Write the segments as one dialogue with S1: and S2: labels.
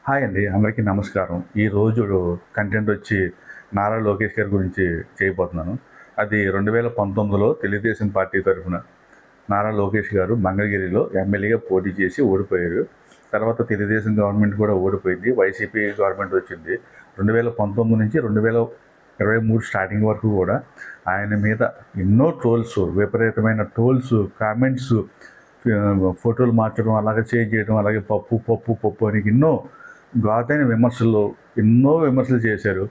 S1: Hi అండి. అందరికీ నమస్కారం. ఈరోజు కంటెంట్ వచ్చి నారా లోకేష్ గారి గురించి చేయబోతున్నాను. అది 2019లో తెలుగుదేశం పార్టీ తరఫున నారా లోకేష్ గారు మంగళగిరిలో ఎమ్మెల్యేగా పోటీ చేసి ఓడిపోయారు. తర్వాత తెలుగుదేశం గవర్నమెంట్ కూడా ఓడిపోయింది. వైసీపీ గవర్నమెంట్ వచ్చింది. 2019 నుంచి 2023 స్టార్టింగ్ వరకు కూడా ఆయన మీద ఎన్నో ట్రోల్స్, విపరీతమైన ట్రోల్స్, కామెంట్స్, ఫోటోలు మార్చడం, అలాగే చేంజ్ చేయడం, అలాగే పప్పు పప్పు పప్పు అని ఎన్నో ఘాటైన విమర్శలు, ఎన్నో విమర్శలు చేశారు.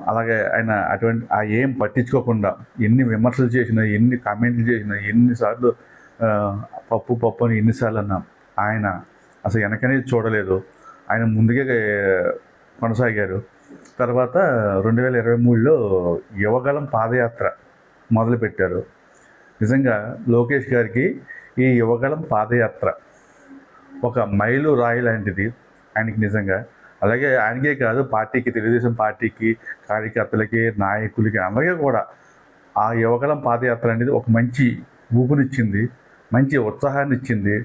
S1: అలాగే ఆయన అటువంటి ఏం పట్టించుకోకుండా ఎన్ని విమర్శలు చేసినా, ఎన్ని కామెంట్లు చేసినా, ఎన్నిసార్లు పప్పు పప్పు అని ఎన్నిసార్లు అన్నా ఆయన అసలు వెనకనేది చూడలేదు. ఆయన ముందుగా కొనసాగారు. తర్వాత 2023లో యువగళం పాదయాత్ర మొదలుపెట్టారు. నిజంగా లోకేష్ గారికి ఈ యువగళం పాదయాత్ర ఒక మైలు రాయి లాంటిది ఆయనకి నిజంగా. అలాగే ఆయనకే కాదు, పార్టీకి, తెలుగుదేశం పార్టీకి, కార్యకర్తలకి, నాయకులకి అందరికీ కూడా ఆ యువగళం పాదయాత్ర అనేది ఒక మంచి ఊపునిచ్చింది, మంచి ఉత్సాహాన్ని ఇచ్చింది.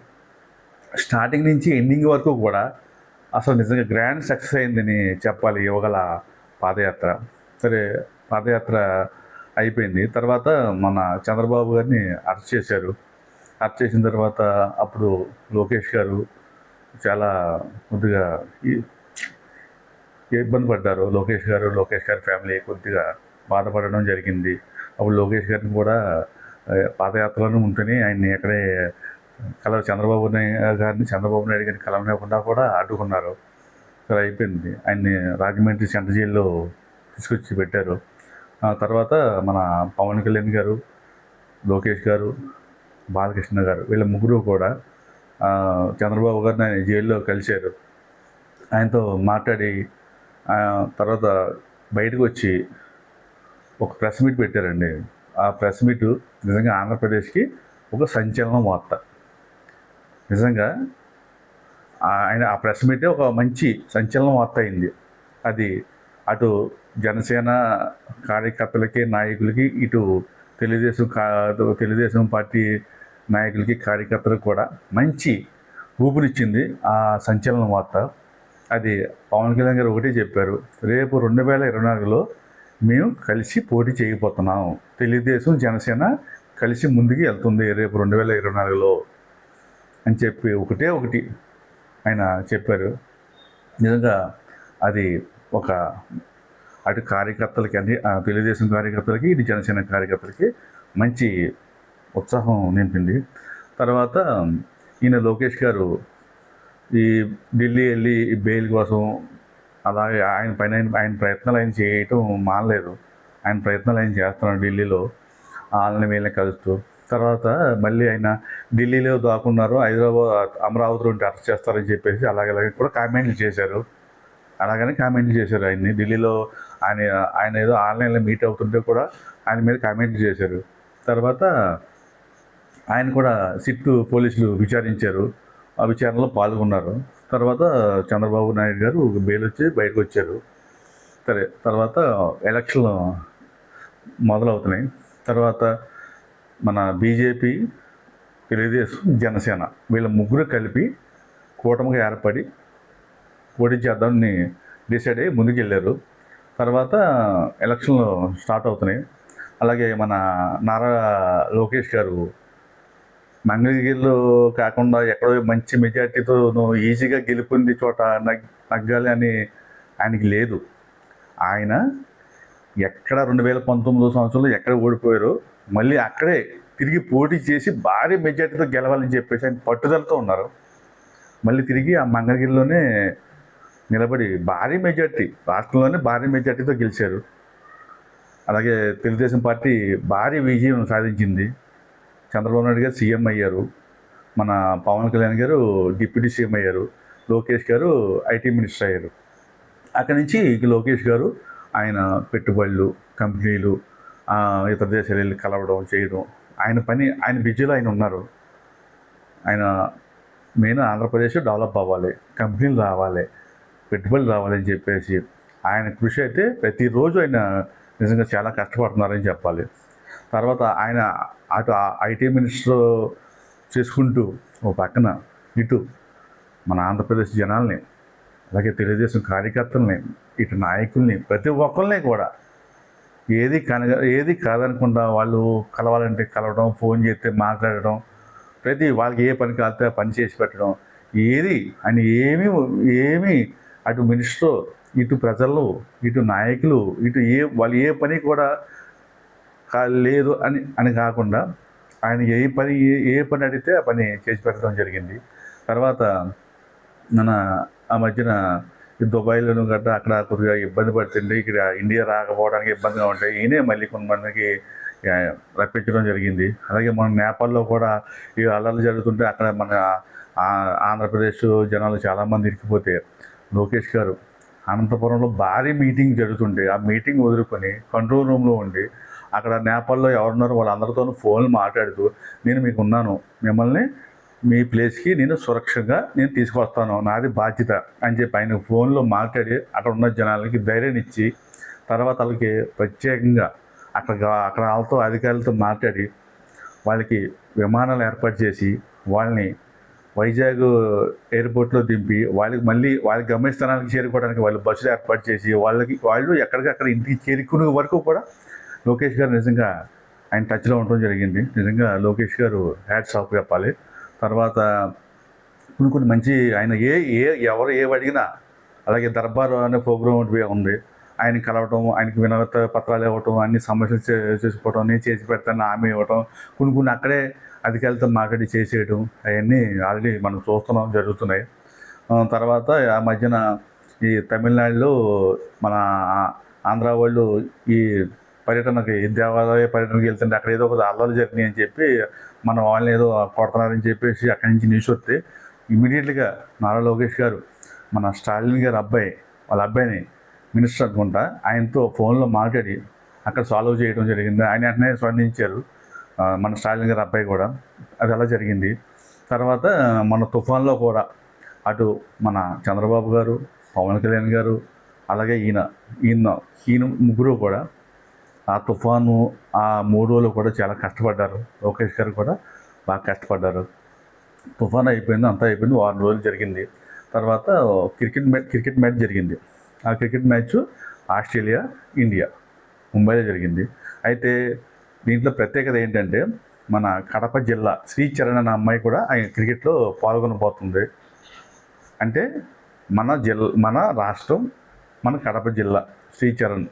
S1: స్టార్టింగ్ నుంచి ఎండింగ్ వరకు కూడా అసలు నిజంగా గ్రాండ్ సక్సెస్ అయిందని చెప్పాలి యువగల పాదయాత్ర. సరే, పాదయాత్ర అయిపోయింది. తర్వాత మన చంద్రబాబు గారిని అరెస్ట్ చేశారు. అరెస్ట్ చేసిన తర్వాత అప్పుడు లోకేష్ గారు చాలా కొద్దిగా ఇబ్బంది పడ్డారు. లోకేష్ గారి ఫ్యామిలీ కొద్దిగా బాధపడడం జరిగింది. అప్పుడు లోకేష్ గారిని కూడా పాదయాత్రలోనే ఉంటేనే ఆయన్ని ఎక్కడే చంద్రబాబు నాయుడు గారిని కలవనివ్వకుండా కూడా అడ్డుకున్నారు. సరే, అయిపోయింది. ఆయన్ని రాజమండ్రి సెంట్రల్ జైల్లో తీసుకొచ్చి పెట్టారు. తర్వాత మన పవన్ కళ్యాణ్ గారు, లోకేష్ గారు, బాలకృష్ణ గారు, వీళ్ళ ముగ్గురు కూడా చంద్రబాబు గారిని ఆయన జైల్లో కలిశారు. ఆయనతో మాట్లాడి తర్వాత బయటకు వచ్చి ఒక ప్రెస్ మీట్ పెట్టారండి. ఆ ప్రెస్ మీట్ నిజంగా ఆంధ్రప్రదేశ్కి ఒక సంచలనం వార్త. నిజంగా ఆయన ఆ ప్రెస్ మీటే ఒక మంచి సంచలనం వార్త అయింది. అది అటు జనసేన కార్యకర్తలకి, నాయకులకి, ఇటు తెలుగుదేశం పార్టీ నాయకులకి, కార్యకర్తలకు కూడా మంచి ఊపిరిచ్చింది ఆ సంచలన వార్త. అది పవన్ కళ్యాణ్ గారు ఒకటే చెప్పారు, రేపు 2024లో మేము కలిసి పోటీ చేయబోతున్నాం, తెలుగుదేశం జనసేన కలిసి ముందుకు వెళ్తుంది రేపు 2024లో అని చెప్పి ఒకటి ఆయన చెప్పారు. నిజంగా అది ఒక అటు కార్యకర్తలకి, అన్ని తెలుగుదేశం కార్యకర్తలకి, ఇటు జనసేన కార్యకర్తలకి మంచి ఉత్సాహం నింపింది. తర్వాత ఈయన లోకేష్ గారు ఈ ఢిల్లీ వెళ్ళి బెయిల్ కోసం, అలాగే ఆయన ప్రయత్నాలు ఆయన చేయటం మానలేదు. ఆయన ప్రయత్నాలు ఆయన చేస్తున్నాడు ఢిల్లీలో, వాళ్ళని వీళ్ళని కలుస్తూ. తర్వాత మళ్ళీ ఆయన ఢిల్లీలో దాక్కున్నారు, అమరావతిలో ఉంటే అరెస్ట్ చేస్తారని చెప్పేసి అలాగే కూడా కామెంట్లు చేశారు. ఆయన్ని ఢిల్లీలో ఆయన ఏదో ఆన్లైన్లో మీట్ అవుతుంటే కూడా ఆయన మీద కామెంట్లు చేశారు. తర్వాత ఆయన కూడా సిట్టు పోలీసులు విచారించారు. ఆ విచారణలో పాల్గొన్నారు. తర్వాత చంద్రబాబు నాయుడు గారు బెయిల్ వచ్చి బయటకు వచ్చారు. సరే, తర్వాత ఎలక్షన్లు మొదలవుతున్నాయి. తర్వాత మన బీజేపీ, తెలుగుదేశం, జనసేన వీళ్ళ ముగ్గురు కలిపి కూటమిగా ఏర్పడి పోటీ చేద్దామని డిసైడ్ అయ్యి ముందుకెళ్ళారు. తర్వాత ఎలక్షన్లు స్టార్ట్ అవుతున్నాయి. అలాగే మన నారా లోకేష్ గారు మంగళగిరిలో కాకుండా ఎక్కడో మంచి మెజార్టీతో ఈజీగా గెలుపొంది చోట నగ్గాలి అని ఆయనకి లేదు. ఆయన ఎక్కడ 2019 సంవత్సరంలో ఎక్కడ ఓడిపోయారో మళ్ళీ అక్కడే తిరిగి పోటీ చేసి భారీ మెజార్టీతో గెలవాలని చెప్పేసి ఆయన పట్టుదలతో ఉన్నారు. మళ్ళీ తిరిగి ఆ మంగళగిరిలోనే నిలబడి రాష్ట్రంలోనే భారీ మెజార్టీతో గెలిచారు. అలాగే తెలుగుదేశం పార్టీ భారీ విజయం సాధించింది. చంద్రబాబు నాయుడు గారు సీఎం అయ్యారు, మన పవన్ కళ్యాణ్ గారు డిప్యూటీ సీఎం అయ్యారు, లోకేష్ గారు ఐటీ మినిస్టర్ అయ్యారు. అక్కడి నుంచి లోకేష్ గారు ఆయన పెట్టుబడులు, కంపెనీలు, ఇతర దేశాలు వెళ్ళి కలవడం, చేయడం, ఆయన బిజీలో ఆయన ఉన్నారు. ఆయన మెయిన్ ఆంధ్రప్రదేశ్ డెవలప్ అవ్వాలి, కంపెనీలు రావాలి, పెట్టుబడులు రావాలని చెప్పేసి ఆయన కృషి అయితే ప్రతిరోజు ఆయన నిజంగా చాలా కష్టపడుతున్నారని చెప్పాలి. తర్వాత ఆయన అటు ఐటీ మినిస్టర్ చేసుకుంటూ ఓ పక్కన ఇటు మన ఆంధ్రప్రదేశ్ జనాల్ని అలాగే తెలుగుదేశం కార్యకర్తల్ని, ఇటు నాయకుల్ని, ప్రతి ఒక్కరిని కూడా ఏది కాదనకుండా వాళ్ళు కలవాలంటే కలవడం, ఫోన్ చేస్తే మాట్లాడడం, ప్రతి వాళ్ళకి ఏ పని కాలితే ఆ పని చేసి పెట్టడం, ఏది అని ఏమీ అటు మినిస్టర్, ఇటు ప్రజలు, ఇటు నాయకులు, ఇటు వాళ్ళు ఏ పని కూడా లేదు అని కాకుండా ఆయన ఏ పని అడిగితే ఆ పని చేసి పెట్టడం జరిగింది. తర్వాత మన ఆ మధ్యన ఈ దుబాయ్లోను గట్రా అక్కడ కొద్దిగా ఇబ్బంది పడుతుంది, ఇక్కడ ఇండియా రాకపోవడానికి ఇబ్బందిగా ఉంటాయి, ఈయనే మళ్ళీ కొంతమందికి రప్పించడం జరిగింది. అలాగే మన నేపాల్లో కూడా ఈ అల్లర్లు జరుగుతుంటే అక్కడ మన ఆంధ్రప్రదేశ్ జనాలు చాలామంది ఇరికిపోతే లోకేష్ గారు అనంతపురంలో భారీ మీటింగ్ జరుగుతుంటే ఆ మీటింగ్ వదులుకొని కంట్రోల్ రూమ్లో ఉండి అక్కడ నేపాల్లో ఎవరున్నారో వాళ్ళందరితోనూ ఫోన్లు మాట్లాడుతూ నేను మీకు ఉన్నాను, మిమ్మల్ని మీ ప్లేస్కి నేను సురక్షంగా నేను తీసుకొస్తాను, నాది బాధ్యత అని చెప్పి ఆయన ఫోన్లో మాట్లాడి అక్కడ ఉన్న జనాలకి ధైర్యాన్ని ఇచ్చి తర్వాత వాళ్ళకి ప్రత్యేకంగా అక్కడ వాళ్ళతో అధికారులతో మాట్లాడి వాళ్ళకి విమానాలు ఏర్పాటు చేసి వాళ్ళని వైజాగ్ ఎయిర్పోర్ట్లో దింపి వాళ్ళకి గమ్యస్థానానికి చేరుకోవడానికి వాళ్ళు బస్సులు ఏర్పాటు చేసి వాళ్ళు ఎక్కడికక్కడ ఇంటికి చేరుకునే వరకు కూడా లోకేష్ గారు నిజంగా ఆయన టచ్లో ఉండడం జరిగింది. నిజంగా లోకేష్ గారు హ్యాట్స్ ఆఫ్ చెప్పాలి. తర్వాత కొన్ని మంచి ఆయన ఎవరు అడిగినా, అలాగే దర్బార్ అనే ప్రోగ్రామ్ ఉంది, ఆయన కలవటం, ఆయనకి వినత పత్రాలు ఇవ్వటం, అన్ని సమస్యలు చేసుకోవటం, నేను చేసి పెడతాను హామీ ఇవ్వటం, కొన్ని అక్కడే అధికారులతో మాట్లాడి చేసేయడం, అవన్నీ ఆల్రెడీ మనం చూస్తున్నాం జరుగుతున్నాయి. తర్వాత ఆ మధ్యన ఈ తమిళనాడులో మన ఆంధ్ర వాళ్ళు ఈ దేవాలయ పర్యటనకి వెళ్తుంటే అక్కడ ఏదో ఒక అల్లర్లు జరిగినాయి అని చెప్పి మన వాళ్ళని ఏదో కొడుతున్నారని చెప్పేసి అక్కడి నుంచి న్యూస్ వస్తే ఇమీడియట్గా నారా లోకేష్ గారు మన స్టాలిన్ గారు వాళ్ళ అబ్బాయిని మినిస్టర్ అనుకుంటా, ఆయనతో ఫోన్లో మాట్లాడి అక్కడ సాల్వ్ చేయడం జరిగింది. ఆయన వెంటనే స్పందించారు, మన స్టాలిన్ గారి అబ్బాయి కూడా. అది అలా జరిగింది. తర్వాత మన తుఫాన్లో కూడా అటు మన చంద్రబాబు గారు, పవన్ కళ్యాణ్ గారు, అలాగే ఈయన ముగ్గురు కూడా ఆ తుఫాను ఆ 3 రోజులు కూడా చాలా కష్టపడ్డారు. లోకేష్ గారు కూడా బాగా కష్టపడ్డారు. తుఫాన్ అయిపోయింది, అంతా అయిపోయింది, 6 రోజులు జరిగింది. తర్వాత క్రికెట్ మ్యాచ్ జరిగింది. ఆ క్రికెట్ మ్యాచ్ ఆస్ట్రేలియా ఇండియా ముంబైలో జరిగింది. అయితే దీంట్లో ప్రత్యేకత ఏంటంటే మన కడప జిల్లా శ్రీచరణ్ అనే అమ్మాయి కూడా ఆయన క్రికెట్లో పాల్గొనబోతుంది. అంటే మన రాష్ట్రం, మన కడప జిల్లా శ్రీచరణ్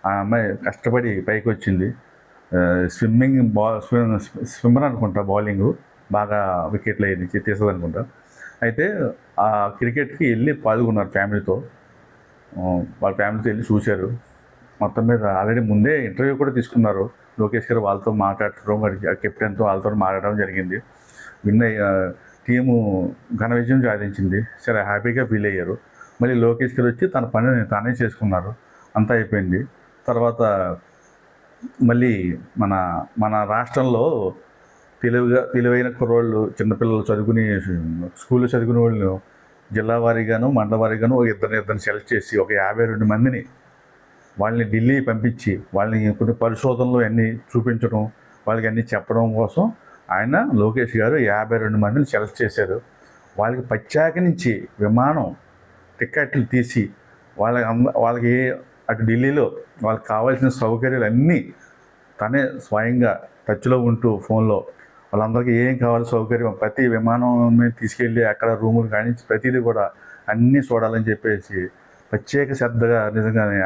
S1: ఆ అమ్మాయి కష్టపడి పైకి వచ్చింది. స్విమ్మర్ అనుకుంటా, బౌలింగు బాగా వికెట్లు అయ్యి తీస్తుంది అనుకుంటా. అయితే ఆ క్రికెట్కి వెళ్ళి పాల్గొన్నారు ఫ్యామిలీతో. వాళ్ళ ఫ్యామిలీతో వెళ్ళి చూశారు. మొత్తం మీద ఆల్రెడీ ముందే ఇంటర్వ్యూ కూడా తీసుకున్నారు. లోకేష్ గారు వాళ్ళతో మాట్లాడటం, కెప్టెన్తో వాళ్ళతో మాట్లాడడం జరిగింది. టీము ఘన విజయం సాధించింది. సరే హ్యాపీగా ఫీల్ అయ్యారు. మళ్ళీ లోకేష్ గారు వచ్చి తన పనిని తానే చేసుకున్నారు. అంతా అయిపోయింది. తర్వాత మళ్ళీ మన రాష్ట్రంలో తెలివైన కుర్రోళ్ళు, చిన్నపిల్లలు స్కూల్లో చదువుకునే వాళ్ళు జిల్లా వారీగాను మండల వారీగాను ఇద్దరిని సెలెక్ట్ చేసి ఒక 52 మందిని వాళ్ళని ఢిల్లీ పంపించి వాళ్ళని కొన్ని పరిశోధనలు అన్నీ చూపించడం, వాళ్ళకి అన్నీ చెప్పడం కోసం ఆయన లోకేష్ గారు 52 మందిని సెలెక్ట్ చేశారు. వాళ్ళకి ప్రత్యేక నుంచి విమానం టికెట్లు తీసి వాళ్ళకి అటు ఢిల్లీలో వాళ్ళకి కావాల్సిన సౌకర్యాలు అన్నీ తనే స్వయంగా టచ్లో ఉంటూ ఫోన్లో వాళ్ళందరికీ ఏం కావాలి సౌకర్యం ప్రతి విమానం మీద తీసుకెళ్ళి అక్కడ రూములు కానించి ప్రతిదీ కూడా అన్నీ చూడాలని చెప్పేసి ప్రత్యేక శ్రద్ధగా నిజంగానే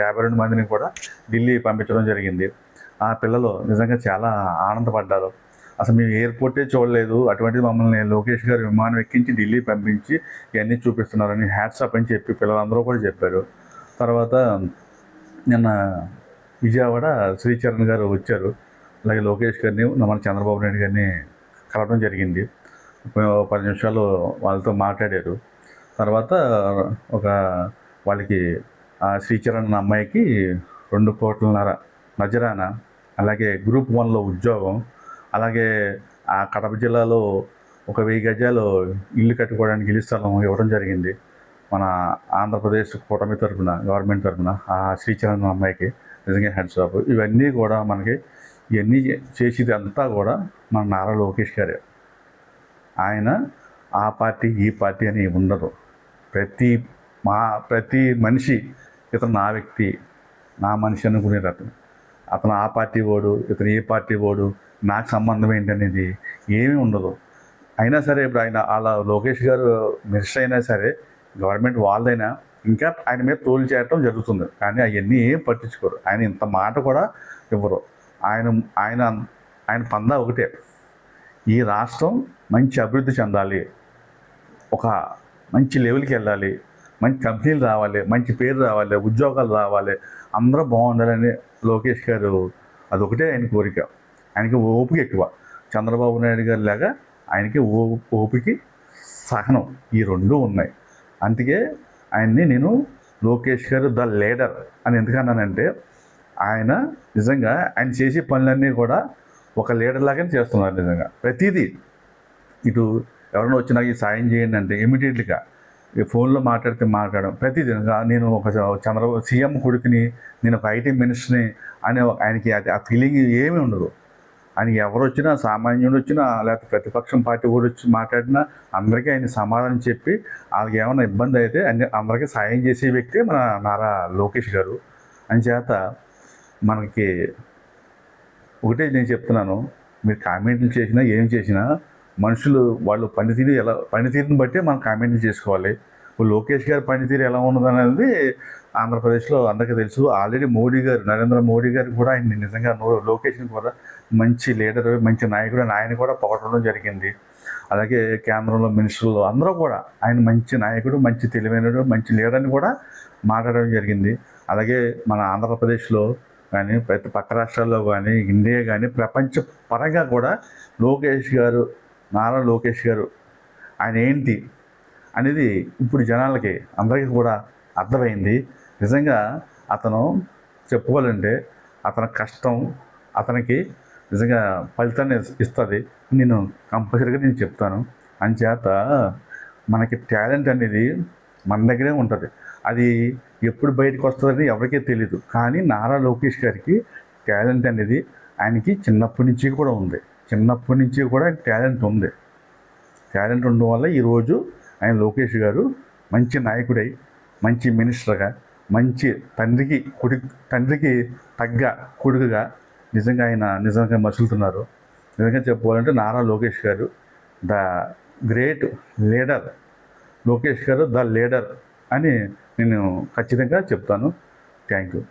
S1: 52 మందిని కూడా ఢిల్లీ పంపించడం జరిగింది. ఆ పిల్లలు నిజంగా చాలా ఆనందపడ్డారు. అసలు మేము ఎయిర్పోర్టే చూడలేదు, అటువంటిది మమ్మల్ని లోకేష్ గారు విమానం ఎక్కించి ఢిల్లీ పంపించి ఇవన్నీ చూపిస్తున్నారని హ్యాట్సాప్ అని చెప్పి పిల్లలందరూ కూడా చెప్పారు. తర్వాత నిన్న విజయవాడ శ్రీచరణ్ గారు వచ్చారు. అలాగే లోకేష్ గారిని, మన చంద్రబాబు నాయుడు గారిని కలవడం జరిగింది. 10 నిమిషాలు వాళ్ళతో మాట్లాడారు. తర్వాత వాళ్ళకి ఆ శ్రీచరణ్ అన్న అమ్మాయికి 2.5 కోట్ల నజరానా, అలాగే గ్రూప్ 1లో ఉద్యోగం, అలాగే ఆ కడప జిల్లాలో 1000 గజాలు ఇల్లు కట్టుకోవడానికి ఇల్లు స్థలం ఇవ్వడం జరిగింది. మన ఆంధ్రప్రదేశ్ కూటమి తరఫున, గవర్నమెంట్ తరఫున ఆ శ్రీచరణ్ అమ్మాయికి నిజంగా హ్యాట్స్ ఆఫ్. ఇవన్నీ కూడా ఇవన్నీ చేసేది అంతా కూడా మన నారా లోకేష్ గారే. ఆయన ఆ పార్టీ ఈ పార్టీ అని ఉండదు. ప్రతి మా ప్రతి మనిషి ఇతను నా వ్యక్తి, నా మనిషి అనుకునేది అతను. అతను ఆ పార్టీ ఓడు, ఇతను ఏ పార్టీ ఓడు, నాకు సంబంధం ఏంటనేది ఏమీ ఉండదు. అయినా సరే ఇప్పుడు ఆయన అలా లోకేష్ గారు మినిస్టర్ అయినా సరే, గవర్నమెంట్ వాళ్ళదైనా ఇంకా ఆయన మీద ట్రోల్ చేయటం జరుగుతుంది. కానీ అవన్నీ ఏం పట్టించుకోరు. ఆయన ఇంత మాట కూడా ఇవ్వరు. ఆయన ఆయన ఆయన పందా ఒకటే, ఈ రాష్ట్రం మంచి అభివృద్ధి చెందాలి, ఒక మంచి లెవెల్కి వెళ్ళాలి, మంచి కంపెనీలు రావాలి, మంచి పేరు రావాలి, ఉద్యోగాలు రావాలి, అందరూ బాగుండాలని లోకేష్ గారు అదొకటే ఆయన కోరిక. ఆయనకి ఓపిక ఎక్కువ. చంద్రబాబు నాయుడు గారి లాగా ఆయనకి ఓపిక, సహనం ఈ రెండూ ఉన్నాయి. అందుకే ఆయన్ని నేను లోకేష్ గారు ద లీడర్ అని ఎందుకన్నానంటే, ఆయన నిజంగా ఆయన చేసే పనులన్నీ కూడా ఒక లీడర్ లాగానే చేస్తున్నారు. నిజంగా ప్రతిదీ ఇటు ఎవరైనా వచ్చి నాకు ఈ సాయం చేయండి అంటే ఇమీడియట్లీగా ఈ ఫోన్లో మాట్లాడడం ప్రతిదీ. నేను ఒక చంద్రబాబు సీఎం కొడుకుని, నేను ఒక ఐటీ మినిస్టర్ని అనే ఆయనకి ఆ ఫీలింగ్ ఏమీ ఉండదు. ఆయనకి ఎవరు వచ్చినా, సామాన్యుడు వచ్చినా, లేకపోతే ప్రతిపక్షం పార్టీ కూడా వచ్చి మాట్లాడినా అందరికీ ఆయన సమాధానం చెప్పి వాళ్ళకి ఏమైనా ఇబ్బంది అయితే అందరికీ సాయం చేసే వ్యక్తి మన నారా లోకేష్ గారు. అంచేత మనకి ఒకటే నేను చెప్తున్నాను, మీరు కామెంట్లు చేసినా ఏం చేసినా మనుషులు వాళ్ళు పనితీరుని బట్టి మనం కామెంట్లు చేసుకోవాలి. ఇప్పుడు లోకేష్ గారి పనితీరు ఎలా ఉన్నదనేది ఆంధ్రప్రదేశ్లో అందరికీ తెలుసు. ఆల్రెడీ మోడీ గారు, నరేంద్ర మోడీ గారు కూడా ఆయన నిజంగా లోకేష్ని కూడా మంచి లీడర్, మంచి నాయకుడు అని ఆయన కూడా పొగడడం జరిగింది. అలాగే కేంద్రంలో మినిస్టర్లు అందరూ కూడా ఆయన మంచి నాయకుడు, మంచి తెలివైనడు, మంచి లీడర్ని కూడా మాట్లాడడం జరిగింది. అలాగే మన ఆంధ్రప్రదేశ్లో కానీ, ప్రతి పక్క రాష్ట్రాల్లో కానీ, ఇండియా కానీ, ప్రపంచ పరంగా కూడా లోకేష్ గారు, నారా లోకేష్ గారు ఆయన ఏంటి అనేది ఇప్పుడు జనాలకి అందరికీ కూడా అర్థమైంది. నిజంగా అతను చెప్పుకోవాలంటే అతని కష్టం అతనికి నిజంగా ఫలితాన్ని ఇస్తుంది. నేను కంపల్సరీగా నేను చెప్తాను. అంచేత మనకి టాలెంట్ అనేది మన దగ్గరే ఉంటుంది. అది ఎప్పుడు బయటకు వస్తుందని ఎవరికీ తెలియదు. కానీ నారా లోకేష్ గారికి టాలెంట్ అనేది ఆయనకి చిన్నప్పటి నుంచి కూడా ఉంది. చిన్నప్పటి నుంచి కూడా టాలెంట్ ఉంది. టాలెంట్ ఉండడం వల్ల ఈరోజు ఆయన లోకేష్ గారు మంచి నాయకుడై, మంచి మినిస్టర్గా, మంచి తండ్రికి తగ్గ కొడుకుగా నిజంగా ఆయన నిజంగా మసులుతున్నారు. నిజంగా చెప్పుకోవాలంటే నారా లోకేష్ గారు ద గ్రేట్ లీడర్. లోకేష్ గారు ద లీడర్ అని నేను ఖచ్చితంగా చెప్తాను. Thank you.